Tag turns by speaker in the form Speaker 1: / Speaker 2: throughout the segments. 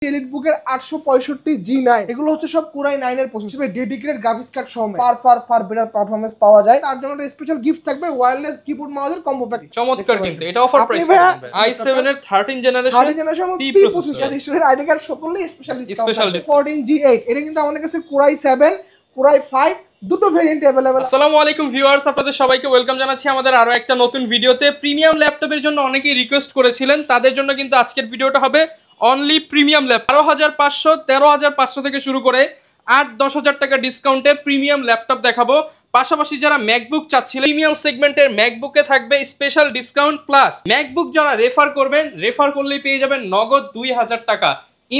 Speaker 1: এলিটবুকের 865G9 এগুলো হচ্ছে সব কোরাই 9 এর প্রসেসর, ডেডিকেটেড গ্রাফিক্স কার্ড সহ ফার বেটার পারফরম্যান্স পাওয়া যায়। তার জন্য একটা স্পেশাল গিফট থাকবে, ওয়্যারলেস কিবোর্ড মাউসের কম্বো প্যাক।
Speaker 2: চমৎকার, কিন্তু এটা অফার প্রাইস পাবেন। i7 এর 13 generation P processor,
Speaker 1: student ID card সকলেই স্পেশাল ডিসকাউন্ট। 14G8 এটা কিন্তু আমাদের কাছে কোরাই 7 কোরাই 5 দুটো ভেরিয়েন্ট अवेलेबल।
Speaker 2: আসসালামু আলাইকুম ভিউয়ার্স, আপনাদের সবাইকে ওয়েলকাম জানাচ্ছি আমাদের আরো একটা নতুন ভিডিওতে। প্রিমিয়াম ল্যাপটপের জন্য অনেকেই রিকোয়েস্ট করেছিলেন, তাদের জন্য কিন্তু আজকের ভিডিওটা হবে অনলি প্রিমিয়াম ল্যাপটপ। 12,500 13,500 থেকে শুরু করে 8-10,000 টাকা ডিসকাউন্টে প্রিমিয়াম ল্যাপটপ দেখাবো। পাশাপাশি যারা ম্যাকবুক চাচ্ছিলেন, প্রিমিয়াম সেগমেন্টের ম্যাকবুকে থাকবে স্পেশাল ডিসকাউন্ট, প্লাস ম্যাকবুক যারা রেফার করবেন, রেফার করলেই পেয়ে যাবেন নগদ 2,000 টাকা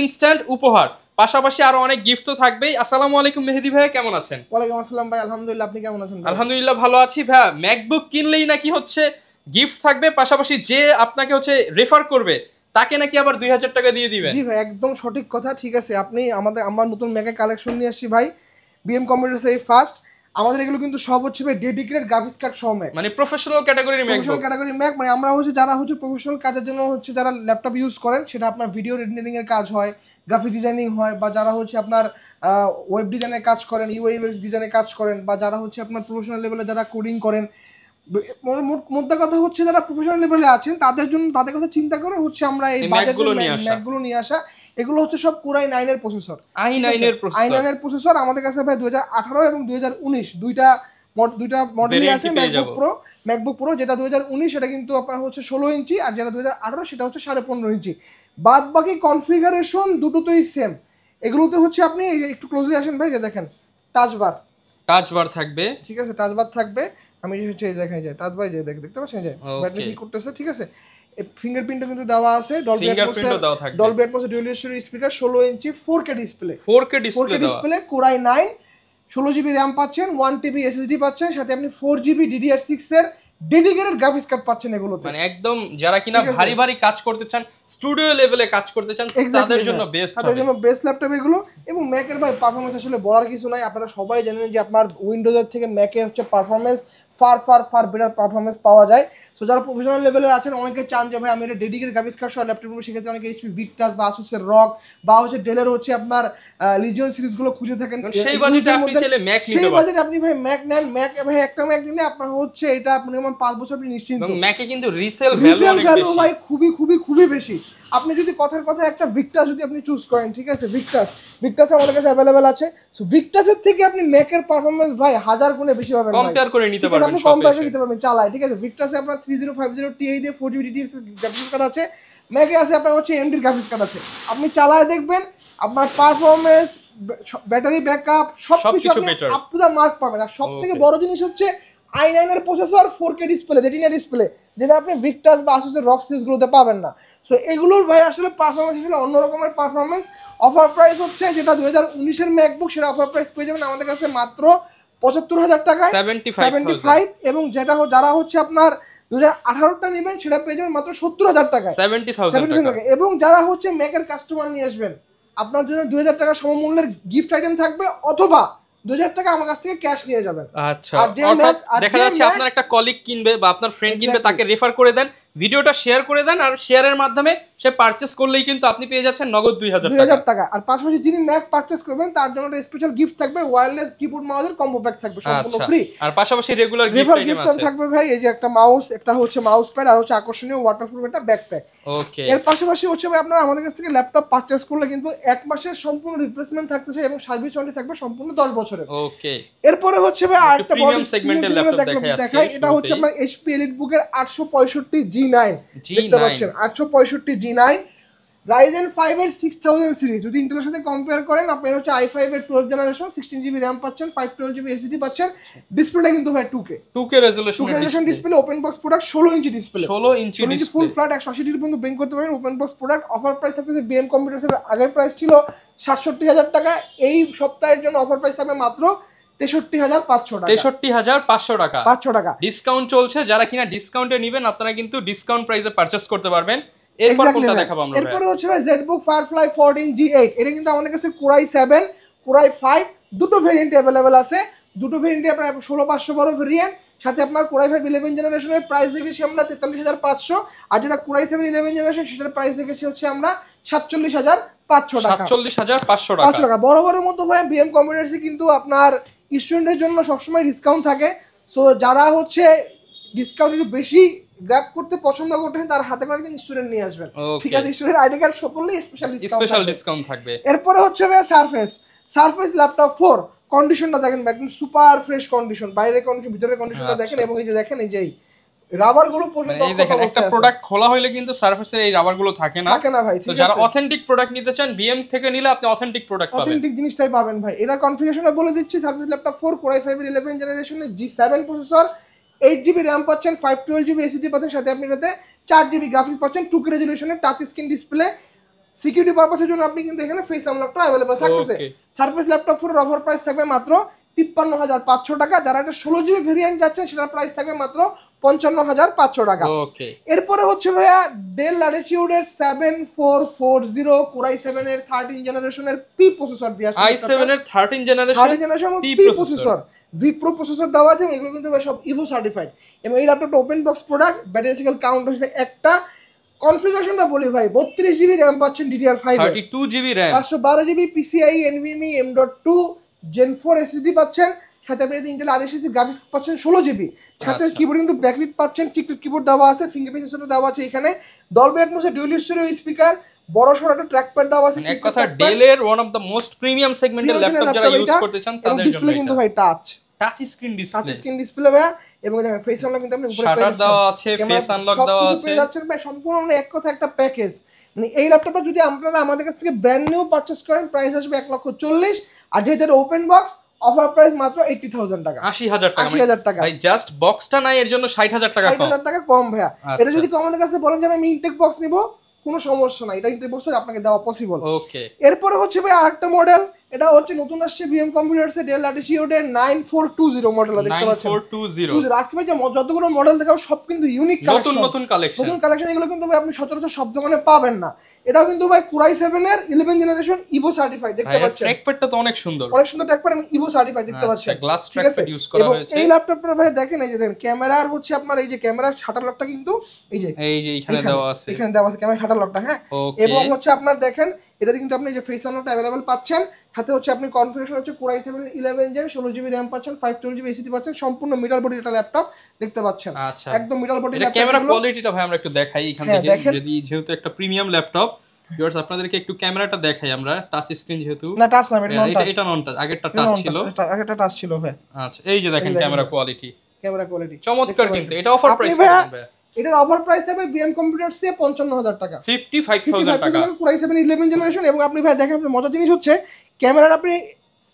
Speaker 2: ইনস্ট্যান্ট উপহার। পাশাপাশি আরো অনেক গিফট তো থাকবেই। আসসালামু আলাইকুম মেহেদি ভাই, কেমন আছেন?
Speaker 1: ওয়ালাইকুম আসসালাম ভাই, আলহামদুলিল্লাহ, আপনি কেমন আছেন?
Speaker 2: আলহামদুলিল্লাহ ভালো আছি ভাই। ম্যাকবুক কিনলেই নাকি হচ্ছে গিফট থাকবে, পাশাপাশি যে আপনাকে হচ্ছে রেফার করবে তাকে নাকি আবার 2,000 টাকা দিয়ে দিবেন।
Speaker 1: জি ভাই, একদম সঠিক কথা। ঠিক আছে, আপনি আমার নতুন ম্যাকের কালেকশন নিয়ে আসছি ভাই, বিএম কম্পিউটার্স এই ফার্স্ট। আমাদের এগুলো কিন্তু সব হচ্ছে ভাই ডেডিকেটেড গ্রাফিক্স কার্ড সহ ম্যাক,
Speaker 2: মানে প্রফেশনাল ক্যাটাগরির ম্যাক।
Speaker 1: প্রফেশনাল ক্যাটাগরি ম্যাক মানে আমরা হচ্ছে যারা হচ্ছে প্রফেশনাল কাজের জন্য হচ্ছে যারা ল্যাপটপ ইউজ করেন, সেটা আপনার ভিডিও রেন্ডারিং এর কাজ হয়, গ্রাফিক ডিজাইনিং হয়, বা যারা হচ্ছে আপনার ওয়েব ডিজাইনের কাজ করেন, ইউআইএক্স ডিজাইনের কাজ করেন, বা যারা হচ্ছে আপনার প্রফেশনাল লেভেলে যারা কোডিং করেন, মোদ্দা কথা হচ্ছে যারা প্রফেশনাল লেভেলে আছেন তাদের জন্য, তাদের কথা চিন্তা করে হচ্ছে আমরা এই বাজেটের ম্যাকগুলো নিয়ে আসা। এগুলো হচ্ছে সব কোরাই 9 এর প্রসেসর, i9 এর প্রসেসর। আমাদের কাছে ভাই 2018 এবং 2019 দুইটা মডেলই আছে। ম্যাকবুক প্রো যেটা 2019 সেটা কিন্তু আপনার হচ্ছে 16 ইঞ্চি, আর যেটা 2018 সেটা হচ্ছে 15.5 ইঞ্চি। বাদ বাকি কনফিগারেশন দুটোতেই সেম। এগুলোতে হচ্ছে আপনি একটু ক্লোজলি আসেন ভাই, যে দেখেন টাচ বার থাকবে, ঠিক আছে, টাচ বার থাকবে। আমি হচ্ছে দেখেন যে টাচ বার যে দেখতে পাচ্ছেন যে ব্যাটারি কি করতেছে, ঠিক আছে। ফিঙ্গারপ্রিন্টও কিন্তু দেওয়া আছে, ডলবি অ্যাটমস ডুয়াল স্পিকার, 16 ইঞ্চি 4K display, core i 9, 16GB RAM পাচ্ছেন, 1TB SSD পাচ্ছেন, সাথে আপনি 4GB DDR6 এর ডেডিকেটেড গ্রাফিক্স কার্ড পাচ্ছেন এগুলোতে।
Speaker 2: মানে একদম যারা কিনা ভারী কাজ করতে চান, স্টুডিও লেভেলে কাজ করতে চান, তাদের জন্য
Speaker 1: বেস্ট ল্যাপটপ এগুলো। এবং ম্যাকের ভাই পারফরম্যান্স আসলে বলার কিছু নাই, আপনারা সবাই জানেন যে আপনার উইন্ডোজের থেকে ম্যাকে হচ্ছে পারফরম্যান্স ফার বেটার পারফরম্যান্স পাওয়া যায়। সো যারা প্রফেশনাল লেভেলের আছেন, অনেকে চান যে ভাই আমি একটা ডেডিকেটেড গ্রাফিক্স কার্ড সহ ল্যাপটপ নেবো, সেক্ষেত্রে অনেকে এইচপি ভিক্টাস বা আসুসের রক বা হচ্ছে ডেলের হচ্ছে আপনার লিজিয়ন সিরিজগুলো খুঁজে থাকেন।
Speaker 2: সেই বাজেটে আপনি চাইলে ম্যাক নিতে পারেন,
Speaker 1: সেই বাজেটে আপনি ভাই ম্যাক নেন। ম্যাক ভাই একটা ম্যাক নিলে আপনার হচ্ছে এটা মিনিমাম 5 বছর আপনি নিশ্চিন্ত।
Speaker 2: ম্যাকে কিন্তু রিসেল ভ্যালু
Speaker 1: ভাই খুবই বেশি। আপনি যদি কথার কথা একটা ভিক্টাস যদি আপনি চুজ করেন, ঠিক আছে, ভিক্টাস আমাদের কাছে अवेलेबल আছে। সো ভিক্টাসের থেকে আপনি ম্যাকের পারফরম্যান্স ভাই 1000 গুণে বেশি পাবেন,
Speaker 2: কম্পেয়ার করে নিতে পারবেন,
Speaker 1: আপনি কম্পেয়ার করে নিতে পারবেন চালায়, ঠিক আছে। ভিক্টাসে আপনার 3050 Ti দিয়ে 4GB DDR6 গ্রাফিক্স কার্ড আছে, ম্যাকে আছে আপনার হচ্ছে AMD গ্রাফিক্স কার্ড আছে। আপনি চালায় দেখবেন আপনার পারফরম্যান্স, ব্যাটারি ব্যাকআপ সবকিছু আপ টু দা মার্ক পাবেন। আর সবথেকে বড় জিনিস হচ্ছে i9 এর processor, 4K display, retina display, যেটা আপনি ভিক্টাস বা আসুসের রক সিরিজগুলোতে পাবেন না। সো এগুলোর ভাই আসলে পারফরম্যান্স আসলে অন্য রকমের পারফরম্যান্স। অফার প্রাইস হচ্ছে যেটা 2019 এর ম্যাকবুক, সেটা অফার প্রাইস পেয়ে যাবেন আমাদের কাছে মাত্র 75,000 টাকায়, 75। এবং যেটা যারা হচ্ছে আপনার 2018টা নেবেন সেটা পেয়ে যাবেন মাত্র 70,000 টাকায়,
Speaker 2: 70,000 টাকা।
Speaker 1: এবং যারা হচ্ছে ম্যাকের কাস্টমার নিয়ে আসবেন, আপনার জন্য 2,000 টাকা সমমূল্যের গিফট আইটেম থাকবে, অথবা 2,000 টাকা আমার কাছ থেকে ক্যাশ নিয়ে যাবেন।
Speaker 2: আচ্ছা, অর্থাৎ দেখা যাচ্ছে আপনার একটা কলিগ কিনবে বা আপনার ফ্রেন্ড কিনবে, তাকে রেফার করে দেন, ভিডিওটা শেয়ার করে দেন, আর শেয়ারের মাধ্যমে সে পারচেজ করলেই কিন্তু আপনি পেয়ে যাচ্ছেন নগদ 2,000 টাকা।
Speaker 1: আর পাশাপাশি যিনি ম্যাক পারচেজ করবেন তার জন্য একটা স্পেশাল গিফট থাকবে, ওয়্যারলেস কিবোর্ড মাউসের কম্বো প্যাক থাকবে সম্পূর্ণ ফ্রি।
Speaker 2: আর পাশাপাশি রেগুলার গিফট
Speaker 1: থাকবে ভাই, এই যে একটা মাউস, একটা হচ্ছে মাউস প্যাড, আর হচ্ছে আকর্ষণীয় ওয়াটারপ্রুফ একটা ব্যাকপ্যাক।
Speaker 2: ওকে,
Speaker 1: এর পাশাপাশি হচ্ছে ভাই আপনারা আমাদের কাছ থেকে ল্যাপটপ পারচেজ করলে কিন্তু 1 মাসের সম্পূর্ণ রিপ্লেসমেন্ট থাকতেছে, এবং সার্ভিস ওয়ারেন্টি থাকবে সম্পূর্ণ 10 বছরের।
Speaker 2: ওকে,
Speaker 1: এরপরে হচ্ছে ভাই আরেকটা
Speaker 2: প্রিমিয়াম সেগমেন্টের ল্যাপটপ
Speaker 1: দেখাই। এটা হচ্ছে আপনার HP এলিটবুকের 865G9 দেখতে পাচ্ছেন, 865G9 Ryzen 5 এর 6000 সিরিজ। যদি ইন্টেলের সাথে কম্পেয়ার করেন, আপনার হচ্ছে i5 এর 12 জেনারেশন, 16GB RAM পাচ্ছেন, 512GB SSD পাচ্ছেন। ডিসপ্লেটা কিন্তু ভাই 2K resolution display, open box product, 16 inch display,
Speaker 2: 16 ইঞ্চি
Speaker 1: ফুল ফ্ল্যাট 180 ডিগ্রি পর্যন্ত বেঙ্ক করতে পারেন, open box product. Offer price থাকতেছে বিএম কম্পিউটার্সের আগের প্রাইস ছিল 67,000 টাকা, এই সপ্তাহের জন্য অফার প্রাইস থাকবে মাত্র 63,500 টাকা,
Speaker 2: 63,500 টাকা ডিসকাউন্ট চলছে। যারা কিনা ডিসকাউন্টে নেবেন, আপনারা কিন্তু ডিসকাউন্ট প্রাইসে পারচেজ করতে পারবেন। এরপর কোনটা দেখাবো আমরা?
Speaker 1: এরপর হচ্ছে ভাই ZBook Firefly 14G8। এটা কিন্তু আমাদের কাছে কোরাই 7 কোরাই 5 দুটো ভেরিয়েন্টে अवेलेबल আছে। দুটো ভেরিয়েন্টে আপনার 16,512 ভেরিয়েন্ট, সাথে আপনার কোরাই 5 11 জেনারেশনের প্রাইস রেখেছি আমরা 43,500, আর যেটা কোরাই 7 11 জেনারেশন সেটার প্রাইস রেখেছি হচ্ছে আমরা 47,500 টাকা,
Speaker 2: 47,500 টাকা।
Speaker 1: 500 টাকা। বরাবরের মতো ভাই বিএম কম্পিউটার্সে কিন্তু আপনার স্টুডেন্টের জন্য সবসময় ডিসকাউন্ট থাকে। সো যারা হচ্ছে ডিসকাউন্ট একটু বেশি গ্র্যাব করতে পছন্দ করতেন তার হাতে করে কিন্তু স্টুডেন্ট নিয়ে আসবেন, ঠিক আছে? স্টুডেন্ট আইডি কার্ড শো করলে স্পেশাল ডিসকাউন্ট থাকবে। এরপরে হচ্ছে ভাই সারফেস ল্যাপটপ 4 কন্ডিশনটা দেখেন একদম সুপার ফ্রেশ কন্ডিশন, বাইরের কন্ডিশন ভিতরের কন্ডিশনটা দেখেন, এবং এই যে দেখেন এই যে রাবার গুলো পর্যন্ত
Speaker 2: এই দেখেন একটা প্রোডাক্ট খোলা হইলে কিন্তু সারফেসের এই রাবার গুলো থাকে না
Speaker 1: ভাই।
Speaker 2: তো যারা অথেন্টিক প্রোডাক্ট নিতে চান বিএম থেকে নিলে আপনি অথেন্টিক প্রোডাক্ট পাবেন,
Speaker 1: অথেন্টিক জিনিসটাই পাবেন ভাই। এরা কনফিগারেশনটা বলে দিচ্ছি। সারফেস ল্যাপটপ 4 Core i5 এর 11 জেনারেশনের G7 প্রসেসর, 8GB RAM পাচ্ছেন, 512GB SSD পাচ্ছেন, সাথে আপনি এটাতে 4GB গ্রাফিক্স পাচ্ছেন, 2K রেজোলিউশনের টাচ স্ক্রিন ডিসপ্লে। সিকিউরিটি পারপাসের জন্য আপনি কিন্তু এখানে ফেস আনলকটা अवेलेबल থাকতেছে। সারফেস ল্যাপটপ 4 এর অফার প্রাইস থাকবে মাত্র 53,500 টাকা। যারা এটা 16GB ভেরিয়েন্ট যাচ্ছেন সেটার প্রাইস থাকবে মাত্র 55,500 টাকা। এরপরে হচ্ছে ভাইয়া ডেল ল্যাটিটিউডের 7440 Core i7 এর 13 জেনারেশনের পি প্রসেসর দিয়ে আসছে।
Speaker 2: i7 এর 13 generation
Speaker 1: P processor, V pro processor দেওয়া আছে, এগুলো কিন্তু ভাই সব ইভো সার্টিফাইড। এবং এই ল্যাপটপটা open box product, battery cycle count হচ্ছে একটা। কনফিগারেশনটা বলি ভাই, 32GB RAM পাচ্ছেন DDR5 এর,
Speaker 2: 32GB RAM,
Speaker 1: 512GB PCIe NVMe M.2 Gen 4 SSD পাচ্ছেন, সাথে আপনি ইন্টেল RSC গ্রাফিক্স পাচ্ছেন 16GB, সাথে কিবোর্ড কিন্তু ব্যাকলিট পাচ্ছেন, চিকলিট কিবোর্ড দেওয়া আছে, ফিঙ্গারপ্রিন্ট সেন্সর দেওয়া আছে এখানে, ডলবি অ্যাটমসের ডুয়াল স্টিরিও স্পিকার, বড় সড়ো একটা ট্র্যাকপ্যাড দেওয়া আছে।
Speaker 2: এক কথা ডেলের one of the most premium সেগমেন্টের ল্যাপটপ যারা ইউজ করতে চান তাদের জন্য।
Speaker 1: ডিসপ্লে কিন্তু ভাই টাচ স্ক্রিন ডিসপ্লে ভাই, এবং দেখেন ফেস আনলক কিন্তু আপনি উপরে
Speaker 2: শাটার দেওয়া আছে, ফেস আনলক দেওয়া আছে,
Speaker 1: পেয়ে যাচ্ছেন ভাই সম্পূর্ণ এক কথা একটা প্যাকেজ। মানে এই ল্যাপটপটা যদি আপনারা আমাদের কাছ থেকে ব্র্যান্ড নিউ পারচেজ করেন প্রাইস আসবে 1,40,000, আর যেহেতু ওপেন বক্স অফার প্রাইস মাত্র 80,000 টাকা,
Speaker 2: 80,000 টাকা ভাই। জাস্ট বক্সটা নাই এর জন্য 60,000 টাকা কম,
Speaker 1: 60,000 টাকা কম ভাইয়া। এটা যদি আমাদের কাছে বলেন যে আমি ইনটেক বক্স নিব, কোনো সমস্যা নাই, এটা ইনটেক বক্স আপনাকে দেওয়া পসিবল।
Speaker 2: ওকে,
Speaker 1: এরপরে হচ্ছে ভাই আরেকটা মডেল, এটা হচ্ছে নতুন আসছে বিএম কম্পিউটারসে ডেল ল্যাটিটিউডের 9420 মডেল দেখতে পাচ্ছেন।
Speaker 2: 9420
Speaker 1: আজকে ভাই যতগুলো মডেল দেখাবো সব কিন্তু ইউনিক কালেকশন,
Speaker 2: নতুন কালেকশন।
Speaker 1: এগুলো কিন্তু ভাই আপনি সচরাচর সব দোকানে পাবেন না। এটাও কিন্তু ভাই Core i7 এর 11 জেনারেশন ইভো সার্টিফাইড দেখতে পাচ্ছেন।
Speaker 2: ট্র্যাকপ্যাডটা তো অনেক সুন্দর
Speaker 1: ট্র্যাকপ্যাড এবং ইভো সার্টিফাইড দেখতে পাচ্ছেন,
Speaker 2: গ্লাস ট্র্যাকপ্যাড ইউজ করা হয়েছে।
Speaker 1: এই ল্যাপটপটা ভাই দেখেন, এই যে দেখেন ক্যামেরার হচ্ছে আপনার এই যে ক্যামেরার শাটার লকটা কিন্তু এই যে
Speaker 2: এখানে দেওয়া আছে,
Speaker 1: ক্যামেরা শাটার লকটা, হ্যাঁ। এবং হচ্ছে আপনার দেখেন এটাতে কিন্তু আপনি যে ফেস আনলকটা अवेलेबल পাচ্ছেন, সাথে হচ্ছে আপনি কনফিগারেশন হচ্ছে Core i7 এর 11 জেন 16GB RAM পাচ্ছেন, 512GB SSD পাচ্ছেন, সম্পূর্ণ মিডল বডি একটা ল্যাপটপ দেখতে পাচ্ছেন। একদম মিডল বডি ল্যাপটপ।
Speaker 2: ক্যামেরা কোয়ালিটিটা ভাই আমরা একটু দেখাই এখান থেকে, যদি যেহেতু একটা প্রিমিয়াম ল্যাপটপ ভিউয়ার্স আপনাদেরকে একটু ক্যামেরাটা দেখাই আমরা। টাচ স্ক্রিন যেহেতু
Speaker 1: না, টাচ না,
Speaker 2: এটা নন টাচ, আগেরটা টাচ ছিল,
Speaker 1: আগেরটা টাচ ছিল ভাই।
Speaker 2: আচ্ছা, এই যে দেখেন ক্যামেরা কোয়ালিটি চমৎকার, কিন্তু এটা অফার প্রাইস থাকবে।
Speaker 1: এটার অফার প্রাইস থাকবে বিএম কম্পিউটারস এ 55,000 টাকা,
Speaker 2: 55,000 টাকা
Speaker 1: Core i7 11 জেনারেশন। এবং আপনি ভাই দেখেন মজার জিনিস হচ্ছে ক্যামেরা আপনি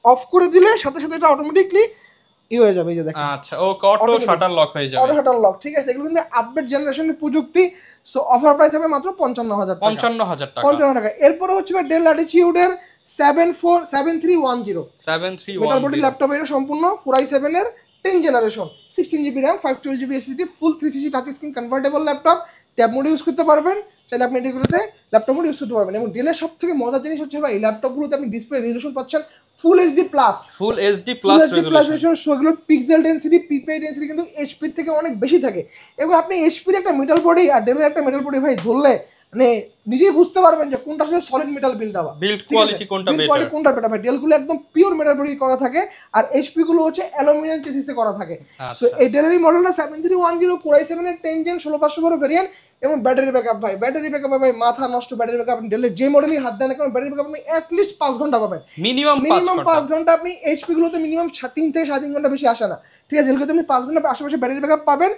Speaker 1: অফ করে দিলে সাথে সাথে এটা অটোমেটিকলি হয়ে যাবে, এই যে দেখেন।
Speaker 2: আচ্ছা, অটো শাটার লক হয়ে যাবে,
Speaker 1: অটো শাটার লক, ঠিক আছে। এগুলো কিন্তু আপডেট জেনারেশনের প্রযুক্তি। সো অফার প্রাইস হবে মাত্র 55,000 টাকা,
Speaker 2: 55,000 টাকা,
Speaker 1: 55,000 টাকা। এরপরে হচ্ছে ডেল ল্যাটিটিউডের 7310 মেটাল বডি ল্যাপটপ, এটা সম্পূর্ণ Core i7 এর 10 generation, 16GB RAM, 512GB SSD, ফুল 360 touch screen convertible laptop, tab mode use করতে পারবেন, চাইলে আপনি এগুলোতে ল্যাপটপ মোড ইউজ করতে পারবেন। এবং ডেলের সবথেকে মজার জিনিস হচ্ছে ভাই এই ল্যাপটপগুলোতে আপনি ডিসপ্লে রেজোলিউশন পাচ্ছেন ফুল এইচডি প্লাস রেজোলিউশন। সো এগুলোর পিক্সেল ডেনসিটি, পিপিআই ডেনসিটি কিন্তু এইচপি থেকে অনেক বেশি থাকে। এবং আপনি এইচপির একটা মেটাল বডি আর ডেলের একটা মেটাল বডি ভাই ধরলে মানে নিজেই বুঝতে পারবেন যে কোনটা আসলে সলিড মেটাল বিল্ড দেওয়া,
Speaker 2: বিল্ড কোয়ালিটি কোনটা
Speaker 1: বেটার। ভাই ডেলগুলো একদম পিওর মেটাল বডি করা থাকে, আর এইচপি গুলো হচ্ছে অ্যালুমিনিয়াম চেসিসে করা থাকে। সো এই ডেলের মডেলটা 7310 Core i7 এর 10 জেন 16512 ভেরিয়েন্ট। এবং ব্যাটারি ব্যাকআপ ভাই মাথা নষ্ট ব্যাটারি ব্যাকআপ। ডেলের যে মডেলই হাত দেন কারণ ব্যাটারি ব্যাকআপ আপনি অ্যাট লিস্ট 5 ঘন্টা পাবেন, মিনিমাম 5 ঘন্টা। আপনি এইচপি গুলোতে মিনিমাম 3 থেকে 3.5 ঘন্টা বেশি আসে না, ঠিক আছে। এগুলোতে আপনি 5 ঘন্টা আশেপাশে ব্যাটারি ব্যাকআপ পাবেন।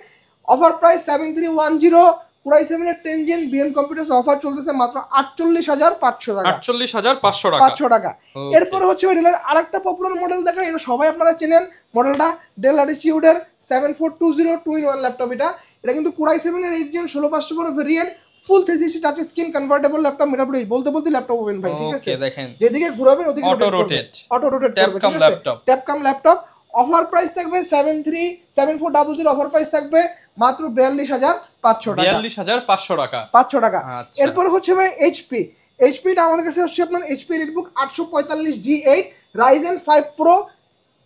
Speaker 1: অফার প্রাইস 7310 Core i7 এর 10 জেন বিএম কম্পিউটারস অফার চলতেছে মাত্র 48,500 টাকা,
Speaker 2: 48,500
Speaker 1: টাকা। এরপরে হচ্ছে ডেলের আরেকটা পপুলার মডেল দেখা, এটা সবাই আপনারা চেনেন মডেলটা, ডেল ল্যাটিটিউডের 7420 2-in-1 ল্যাপটপ। এটা কিন্তু Core i7 এর 8 জেন 16512 ভেরিয়েন্ট, ফুল 360 টাচ স্ক্রিন কনভার্টেবল ল্যাপটপ। মেটাবডি বলতে ল্যাপটপ ওপেন ভাই, ঠিক আছে।
Speaker 2: দেখেন
Speaker 1: যেদিকে ঘোরাবেন ওদিকে auto rotate tab laptop. Offer price থাকবে 7400 অফার প্রাইস থাকবে মাত্র 42,500 টাকা,
Speaker 2: 42,500 টাকা,
Speaker 1: 500 টাকা। এরপর হচ্ছে ভাই এইচপিটা আমাদের কাছে হচ্ছে আপনার এইচপি রিটবুক 845 G8 Ryzen 5 Pro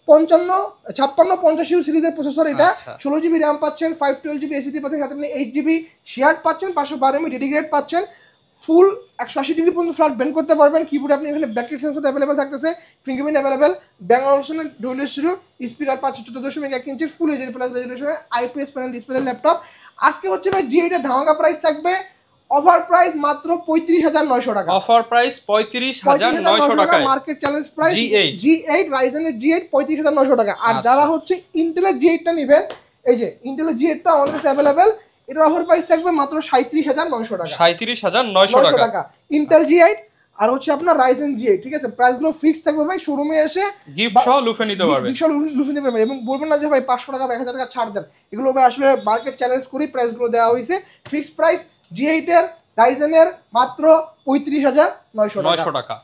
Speaker 1: 5650 সিরিজের প্রসেসর। এটা 16GB RAM পাচ্ছেন, 512GB SSD পাচ্ছেন, সাথে আপনি 8GB শেয়ার্ড পাচ্ছেন, 512 MB ডেডিকেটেড পাচ্ছেন, ফুল 180 ডিগ্রি পর্যন্ত ফ্ল্যাট বেন্ড করতে পারবেন। কিবোর্ডে আপনি এখানে ব্যাকলাইট সেন্সর অ্যাভেলেবেল থাকতেছে, ফিঙ্গারপ্রিন্ট অ্যাভেলেবেল, ব্যাঙ্ক অপশনে ডুয়াল স্টুডিও, স্পিকার 5.14.1 ইঞ্চির ফুল এইচডি প্লাস রেজোলিউশনের আইপিএস প্যানেল ডিসপ্লে ল্যাপটপ। আজকে হচ্ছে ভাই G8 এর ধামাকা প্রাইস থাকবে, অফার প্রাইস মাত্র 35,900 টাকা।
Speaker 2: অফার প্রাইস 35,900 টাকা,
Speaker 1: market challenge price.
Speaker 2: G8
Speaker 1: রাইজেনের G8 35,900 টাকা। আর যারা হচ্ছে ইন্টেলের G8 টা নেবেন, এই যে ইন্টেলের G8 টা আমাদের কাছে অ্যাভেলেবেল, এটার অফার প্রাইস থাকবে মাত্র 37,900 টাকা।
Speaker 2: 37,900 টাকা
Speaker 1: ইন্টেল G8 আর হচ্ছে আপনার রাইজেন G8, ঠিক আছে? প্রাইসগুলো ফিক্স থাকবে ভাই, শোরুমে এসে
Speaker 2: গিফট সহ লুফে নিতে পারবেন,
Speaker 1: গিফট সহ লুফে নিতে পারবেন। এবং বলবেন না যে ভাই 500 টাকা বা 1000 টাকা ছাড় দেন, এগুলো ভাই আসলে মার্কেট চ্যালেঞ্জ করি প্রাইসগুলো দেওয়া হয়েছে। ফিক্স প্রাইস G8 এর রাইজেনের মাত্র 35,900 টাকা।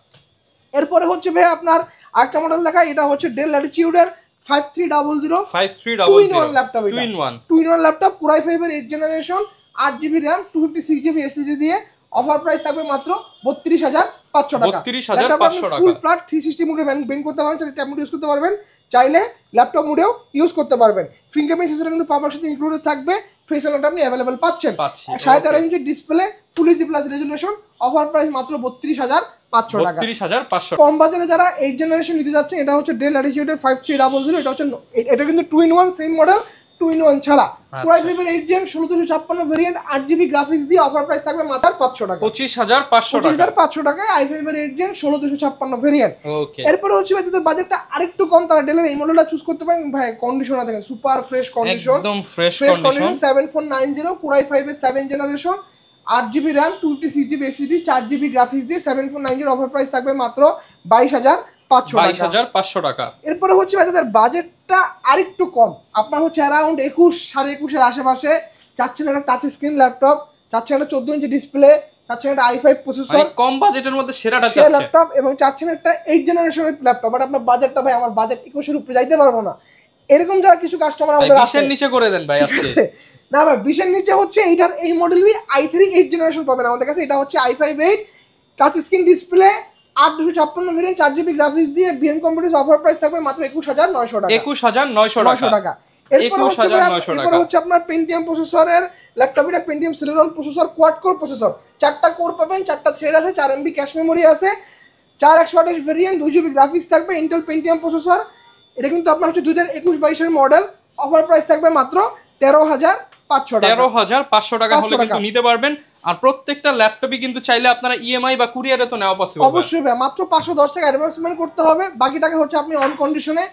Speaker 1: এরপরে হচ্ছে ভাই আপনার আরেকটা মডেল দেখায়, এটা হচ্ছে ডেল ল্যাটিটিউডের 5300 laptop, 2-in-1 laptop, Core i5 এর 8th generation, 8GB RAM, 256GB SSD দিয়ে। অফার প্রাইস থাকবে মাত্র 32,500 টাকা।
Speaker 2: 32,500 টাকা।
Speaker 1: ফুল ফ্ল্যাট 360 মোডে বেন্ড করতে পারবেন, চাইলে ট্যাব মোড ইউজ করতে পারবেন, চাইলে ল্যাপটপ মোডেও ইউজ করতে পারবেন। ফিঙ্গারপ্রিন্ট সেন্সর কিন্তু পাওয়ার সাথে ইনক্লুডেড থাকবে, ফেস আনলকটা আপনি অ্যাভেলেবেল পাচ্ছেন। 13.5 ইঞ্চি display, full HD plus resolution. Offer price মাত্র 32,500 টাকা।
Speaker 2: 32,500।
Speaker 1: কম বাজারে যারা 8th জেনারেশন নিতে যাচ্ছেন, এটা হচ্ছে ডেল ল্যাটিটিউডের 5300, এটা হচ্ছে এটা কিন্তু 2-in-1 সেম মডেল, 2-in-1 ছাড়া। Core i5 এর 8th gen 1656 variant, 8GB graphics দিয়ে। অফার প্রাইস থাকবে মাত্র 500 টাকা,
Speaker 2: 25,500 টাকা।
Speaker 1: 25,500 টাকায় i5 এর 8th জেন 1656 ভেরিয়েন্ট।
Speaker 2: ওকে,
Speaker 1: এরপরে হচ্ছে ভাই যাদের বাজেটটা আরেকটু কম, তারা ডেলের এই মডেলটা চুজ করতে পারেন ভাই। কন্ডিশন দেখেন, সুপার ফ্রেশ কন্ডিশন,
Speaker 2: একদম ফ্রেশ
Speaker 1: কন্ডিশন। 7490 Core i5 এর 7th generation, 8GB RAM, 256GB SSD, 4GB graphics দিয়ে। 7490 অফার প্রাইস থাকবে মাত্র 22,500 টাকা। এরপরে হচ্ছে ভাই যাদের বাজেটটা আরেকটু কম, আপনার হচ্ছে অ্যারাউন্ড 21-21.5 এর আশেপাশে, চাচ্ছেন একটা টাচ স্ক্রিন ল্যাপটপ, চাচ্ছেন একটা 14 ইঞ্চি ডিসপ্লে, চাচ্ছেন একটা i5 প্রসেসর,
Speaker 2: কম বাজেটের মধ্যে সেরাটা চাচ্ছেন
Speaker 1: ল্যাপটপ, এবং চাচ্ছেন একটা 8th জেনারেশনের ল্যাপটপ, বাট আপনার বাজেটটা ভাই আমার বাজেট 21 এর উপরে যাইতে পারবো না, এরকম যারা কিছু কাস্টমার আমাদের আছে,
Speaker 2: 20 এর নিচে করে দেন ভাই আজকে।
Speaker 1: না ভাই 20 এর নিচে হচ্ছে এইটার এই মডেলই i3 8th জেনারেশন পাবেন আমাদের কাছে। এটা হচ্ছে i5 8 touch screen display, 856 variant, 4GB graphics দিয়ে। বিএম কম্পিউটার অফার প্রাইস থাকবে মাত্র 21,900 টাকা।
Speaker 2: 21,900 টাকা।
Speaker 1: এরপর হচ্ছে আপনার পেন্টিয়াম প্রসেসরের ল্যাপটপ, এটা Pentium Celeron processor, quad core processor, 4টা কোর পাবেন, 4টা থ্রেড আছে, 4MB ক্যাশ মেমোরি আছে, 4128 ভেরিয়েন্ট, 2GB গ্রাফিক্স থাকবে, ইন্টেল পেন্টিয়াম প্রসেসর। এটা কিন্তু আপনার হচ্ছে 2021-22 এর মডেল। অফার প্রাইস থাকবে মাত্র 13,500 টাকা।
Speaker 2: 13,500 টাকা হলে কিন্তু নিতে পারবেন। আর প্রত্যেকটা ল্যাপটপই কিন্তু চাইলে আপনারা ইএমআই বা কুরিয়ারে তো নেওয়া পসিবল।
Speaker 1: অবশ্যই ভাই, মাত্র 510 টাকা অ্যাডভান্স পেমেন্ট করতে হবে, বাকি টাকা হচ্ছে আপনি অন কন্ডিশনে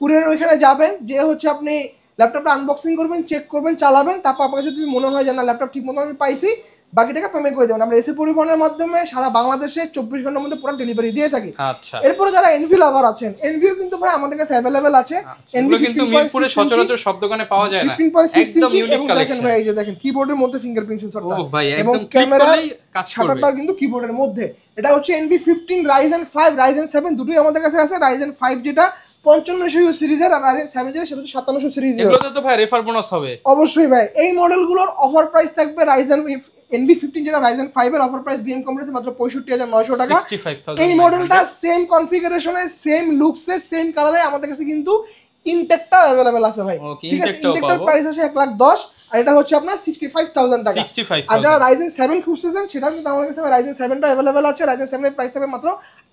Speaker 1: কুরিয়ারের ওইখানে যাবেন, যে হচ্ছে আপনি ল্যাপটপটা আনবক্সিং করবেন, চেক করবেন, চালাবেন, তারপর আপনার যদি মনে হয় যে না ল্যাপটপ ঠিক মতো আমি পাইছি, বাকি টাকা পেমেন্ট করে দেবেন। আমরা এসে পরিবহনের মাধ্যমে সারা বাংলাদেশে 24 ঘন্টার মধ্যে পুরো ডেলিভারি দিয়ে থাকি।
Speaker 2: আচ্ছা,
Speaker 1: এরপরে যারা এনভি লাভার আছেন, এনভিও কিন্তু ভাই আমাদের কাছে অ্যাভেলেবেল আছে।
Speaker 2: এনভি কিন্তু মিরপুরে সচরাচর সব দোকানে পাওয়া যায় না।
Speaker 1: 15.6
Speaker 2: একদম
Speaker 1: ইঞ্চি,
Speaker 2: ইউনিক
Speaker 1: এবং দেখেন
Speaker 2: কালেকশন
Speaker 1: ভাই, এই যে দেখেন কিবোর্ডের মধ্যে ফিঙ্গারপ্রিন্ট সেন্সরটা,
Speaker 2: ও ভাই
Speaker 1: এবং
Speaker 2: একদম
Speaker 1: ক্যামেরার
Speaker 2: কাজ করবে,
Speaker 1: শাটারটাও কিন্তু কিবোর্ডের মধ্যে। এটা হচ্ছে NV15 Ryzen 5 Ryzen 7 দুটোই আমাদের কাছে আছে। Ryzen 5 যেটা 5500 সিরিজের, আর Ryzen 7 যেটা সেটা 5700 সিরিজের।
Speaker 2: এগুলোতে তো ভাই রেফার বোনাস হবে
Speaker 1: অবশ্যই ভাই। এই মডেলগুলোর অফার প্রাইস থাকবে Ryzen NV15 যেটা Ryzen 5 এর অফার প্রাইস বিএম কম্পিউটার মাত্র 65,900 টাকা। এই মডেলটা সেম কনফিগারেশনে, সেম লুকসে, সেম কালারে আমাদের কাছে কিন্তু ইনটেকটাও अवेलेबल আছে ভাই। ঠিক আছে, ইনটেকটার প্রাইস আছে 1,10,000, আর এটা হচ্ছে আপনার 65,000 টাকা। আর যারা Ryzen 7 খুঁজছেন, সেটা কিন্তু আমাদের কাছে Ryzen 7 টা अवेलेबल আছে। Ryzen 7 এর প্রাইস থাকবে মাত্র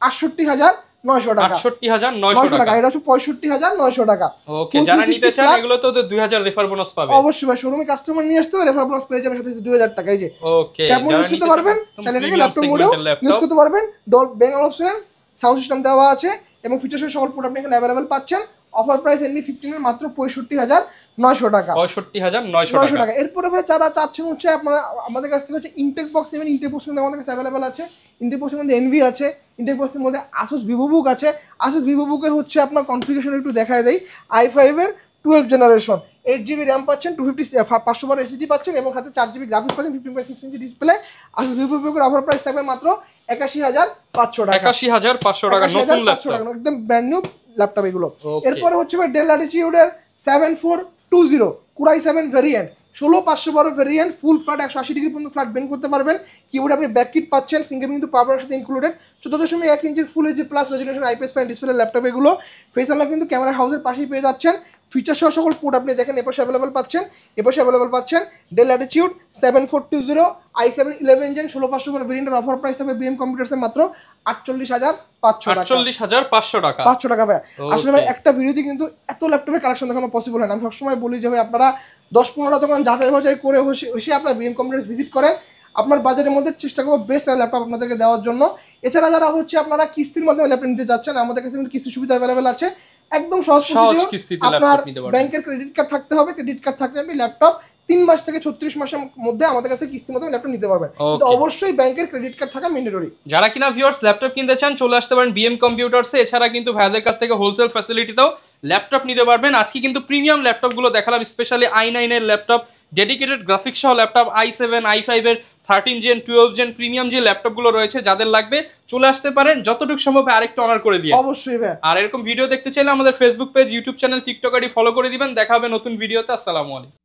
Speaker 1: 68,900 টাকা।
Speaker 2: 68,900 টাকা।
Speaker 1: এটা হচ্ছে 65,900 টাকা।
Speaker 2: ওকে, যারা নিতে চান এগুলো তো 2000 রেফার বোনাস পাবে।
Speaker 1: অবশ্যই ভাই, শোরুমে কাস্টমার নিয়ে আসতে হবে, রেফার বোনাস পেয়ে যাবেন সাথে 2000 টাকা। এই যে
Speaker 2: ওকে,
Speaker 1: ট্যাব মোড ইউজ করতে পারবেন, চাইলে এটাকে ল্যাপটপ মোডেও ইউজ করতে পারবেন। Doll Bengal option, sound system দেওয়া আছে, এবং ফিচারসের সকল প্রোডাক্ট আপনি এখানে अवेलेबल পাচ্ছেন। অফার প্রাইস NV15 এর মাত্র 65,900 টাকা।
Speaker 2: 65,900
Speaker 1: টাকা। এরপরে ভাই যারা চাচ্ছেন হচ্ছে আপনারা আমাদের কাছ থেকে হচ্ছে ইনটেক বক্স নেবেন, ইনটেক বক্স আমাদের কাছে अवेलेबल আছে। ইনটেক বক্সের মধ্যে এনভি আছে, ইনটেক বক্সের মধ্যে Asus VivoBook আছে। Asus VivoBook এর হচ্ছে আপনার কনফিগারেশন একটু দেখায় দেই। i5 এর 12th জেনারেশন, 8GB RAM পাচ্ছেন, 512 SSD পাচ্ছেন, এবং সাথে 4GB গ্রাফিক্স পাচ্ছেন, 15.6 ইঞ্চি ডিসপ্লে। Asus VivoBook এর অফার প্রাইস থাকবে মাত্র 81,500 টাকা।
Speaker 2: 81,500 টাকা নতুন ল্যাপটপ,
Speaker 1: একদম ব্র্যান্ড নিউ ল্যাপটপ এগুলো। এরপরে হচ্ছে ভাই ডেল ল্যাটিটিউডের 7420 Core i7 variant, 16512 variant, full flat 180 degree পর্যন্ত ফ্ল্যাট বেন্ড করতে পারবেন। কিবোর্ডে আপনি ব্যাক কিট পাচ্ছেন, ফিঙ্গারপ্রিন্ট কিন্তু পাওয়ার সাথে ইনক্লুডেড। 14.1 ইঞ্চির full HD plus resolution IPS panel display laptop এগুলো। ফেস আনলক কিন্তু ক্যামেরা হাউসের পাশেই পেয়ে যাচ্ছেন। ফিচার সহ সকল পোর্ট আপনি দেখেন এপাশে অ্যাভেলেবল পাচ্ছেন, এপাশে অ্যাভেলেবল পাচ্ছেন ডেল ল্যাটিটিউড 7420 i7 11 ইঞ্জিন 16500 ভেরিয়েন্টের অফার প্রাইস থাকবে বিএম কম্পিউটার্সের মাত্র 48500 টাকা।
Speaker 2: 48500 টাকা,
Speaker 1: 500 টাকা ভাই। আসলে ভাই একটা ভিডিওতে কিন্তু এত ল্যাপটপের কালেকশন দেখানো পসিবল হয় না। আমি সবসময় বলি যে ভাই আপনারা 10-15টা দোকান যাচাই বাছাই করে এসে আপনার বিএম কম্পিউটার ভিজিট করেন, আপনার বাজারের মধ্যে চেষ্টা করবো বেস্ট ল্যাপটপ আপনাদেরকে দেওয়ার জন্য। এছাড়া যারা হচ্ছে আপনারা কিস্তির মাধ্যমে ল্যাপটপ নিতে যাচ্ছেন, আমাদের কাছে কিন্তু কিস্তি সুবিধা অ্যাভেলেবেল আছে, একদম সহজ
Speaker 2: কিস্তিতে
Speaker 1: আপনার
Speaker 2: ল্যাপটপ নিতে পারবেন।
Speaker 1: ব্যাংকের ক্রেডিট কার্ড থাকতে হবে, ক্রেডিট কার্ড থাকলে আপনি ল্যাপটপ 3 মাস থেকে 36 মাসের মধ্যে আমাদের কাছে কিস্তির মাধ্যমে ল্যাপটপ নিতে পারবেন, কিন্তু অবশ্যই ব্যাংকের ক্রেডিট কার্ড থাকা ম্যান্ডেটরি।
Speaker 2: যারা কিনা ভিউয়ার্স ল্যাপটপ কিনতে চান চলে আসতে পারেন বিএম কম্পিউটারসে। এছাড়া কিন্তু ভাইদের কাছ থেকে হোলসেল ফ্যাসিলিটিতেও ল্যাপটপ নিতে পারবেন। আজকে কিন্তু প্রিমিয়াম ল্যাপটপগুলো দেখালাম, স্পেশালি i9 এর ল্যাপটপ, ডেডিকেটেড গ্রাফিক্স সহ ল্যাপটপ, i7 i5 এর 13 জেন 12 জেন প্রিমিয়াম যে ল্যাপটপগুলো রয়েছে, যাদের লাগবে চলে আসতে পারেন। যতটুকু সম্ভব আরেকটু অনার করে দিয়ে
Speaker 1: অবশ্যই ভাই।
Speaker 2: আর এরকম ভিডিও দেখতে চাইলে আমাদের Facebook page, YouTube channel, TikTok ID follow করে দিবেন। দেখা হবে নতুন ভিডিওতে। আসসালামু আলাইকুম।